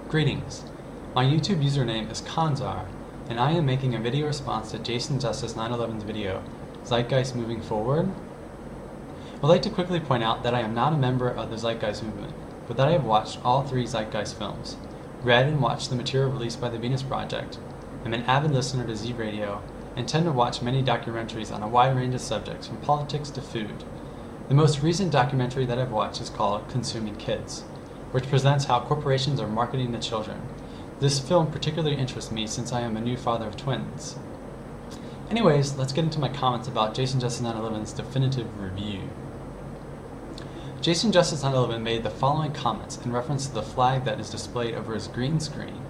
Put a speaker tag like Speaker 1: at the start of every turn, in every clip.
Speaker 1: Greetings. My YouTube username is Kanzar, and I am making a video response to JasonJustice911's video, Zeitgeist Moving Forward. I'd like to quickly point out that I am not a member of the Zeitgeist movement, but that I have watched all 3 Zeitgeist films, read and watched the material released by the Venus Project, am an avid listener to Z Radio, and tend to watch many documentaries on a wide range of subjects from politics to food. The most recent documentary that I've watched is called Consuming Kids, which presents how corporations are marketing to children. This film particularly interests me since I am a new father of twins. Anyways, let's get into my comments about JasonJustice911's definitive review. JasonJustice911 made the following comments in reference to the flag that is displayed over his green screen.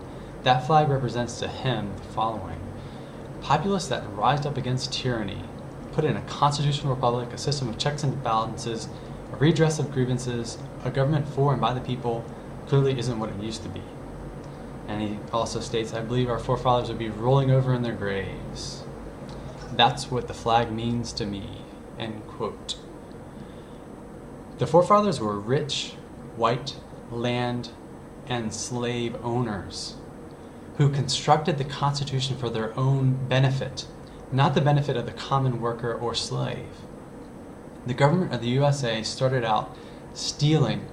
Speaker 1: That flag represents to him the following: populace that rised up against tyranny, put in a constitutional republic, a system of checks and balances, a redress of grievances, a government for and by the people, clearly isn't what it used to be. And he also states, I believe our forefathers would be rolling over in their graves. That's what the flag means to me. End quote. The forefathers were rich, white, land, and slave owners who constructed the Constitution for their own benefit, not the benefit of the common worker or slave. The government of the USA started out stealing,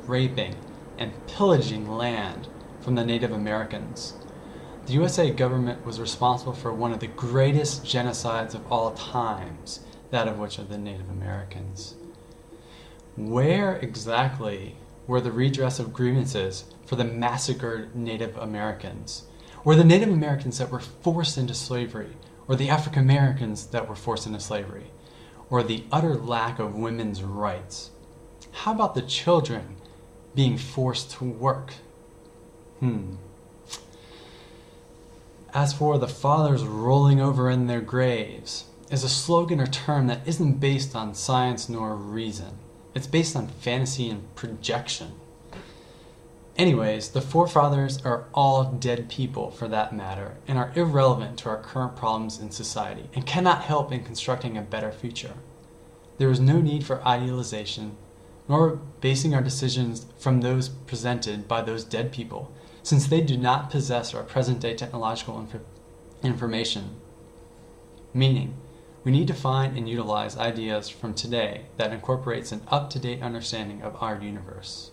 Speaker 1: raping, and pillaging land from the Native Americans. The USA government was responsible for one of the greatest genocides of all times, that of which of the Native Americans. Where exactly were the redress of grievances for the massacred Native Americans? Were the Native Americans that were forced into slavery, or the African Americans that were forced into slavery, or the utter lack of women's rights? How about the children being forced to work? As for the fathers rolling over in their graves, is a slogan or term that isn't based on science nor reason. It's based on fantasy and projection. Anyways, the forefathers are all dead people for that matter, and are irrelevant to our current problems in society, and cannot help in constructing a better future. There is no need for idealization, nor basing our decisions from those presented by those dead people, since they do not possess our present-day technological information. Meaning, we need to find and utilize ideas from today that incorporates an up-to-date understanding of our universe.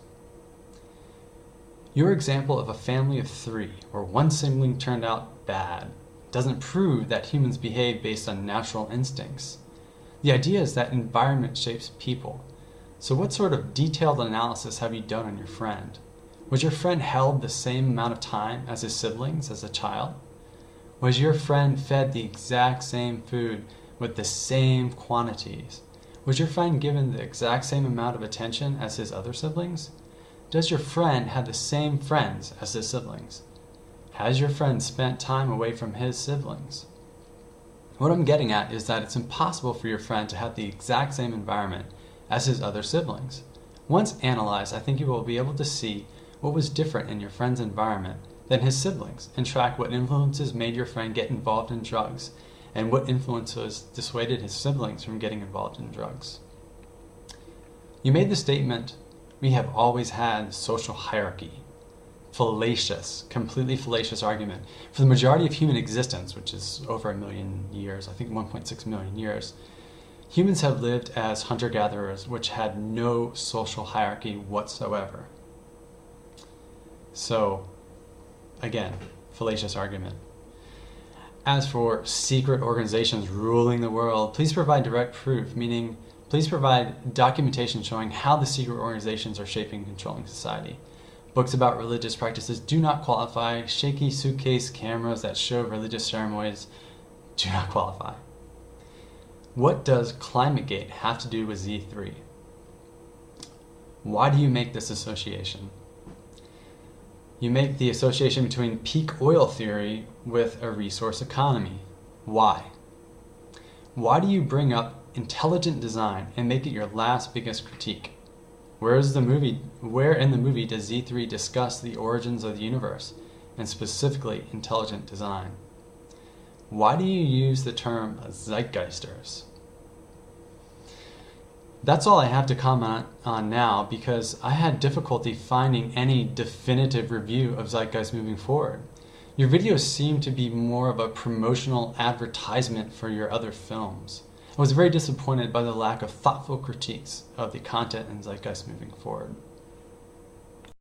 Speaker 1: Your example of a family of 3, where one sibling turned out bad, doesn't prove that humans behave based on natural instincts. The idea is that environment shapes people. So what sort of detailed analysis have you done on your friend? Was your friend held the same amount of time as his siblings as a child? Was your friend fed the exact same food with the same quantities? Was your friend given the exact same amount of attention as his other siblings? Does your friend have the same friends as his siblings? Has your friend spent time away from his siblings? What I'm getting at is that it's impossible for your friend to have the exact same environment as his other siblings. Once analyzed, I think you will be able to see what was different in your friend's environment than his siblings, and track what influences made your friend get involved in drugs, and what influences dissuaded his siblings from getting involved in drugs. You made the statement, we have always had social hierarchy. Fallacious, completely fallacious argument. For the majority of human existence, which is over 1 million years, I think 1.6 million years, humans have lived as hunter-gatherers, which had no social hierarchy whatsoever. So, again, fallacious argument. As for secret organizations ruling the world, please provide direct proof, meaning please provide documentation showing how the secret organizations are shaping and controlling society. Books about religious practices do not qualify. Shaky suitcase cameras that show religious ceremonies do not qualify. What does ClimateGate have to do with Z3? Why do you make this association? You make the association between peak oil theory with a resource economy. Why? Why do you bring up intelligent design and make it your last biggest critique? Where in the movie does Z3 discuss the origins of the universe, and specifically intelligent design? Why do you use the term Zeitgeisters? That's all I have to comment on now, because I had difficulty finding any definitive review of Zeitgeist moving forward. Your videos seem to be more of a promotional advertisement for your other films. I was very disappointed by the lack of thoughtful critiques of the content in Zeitgeist moving forward.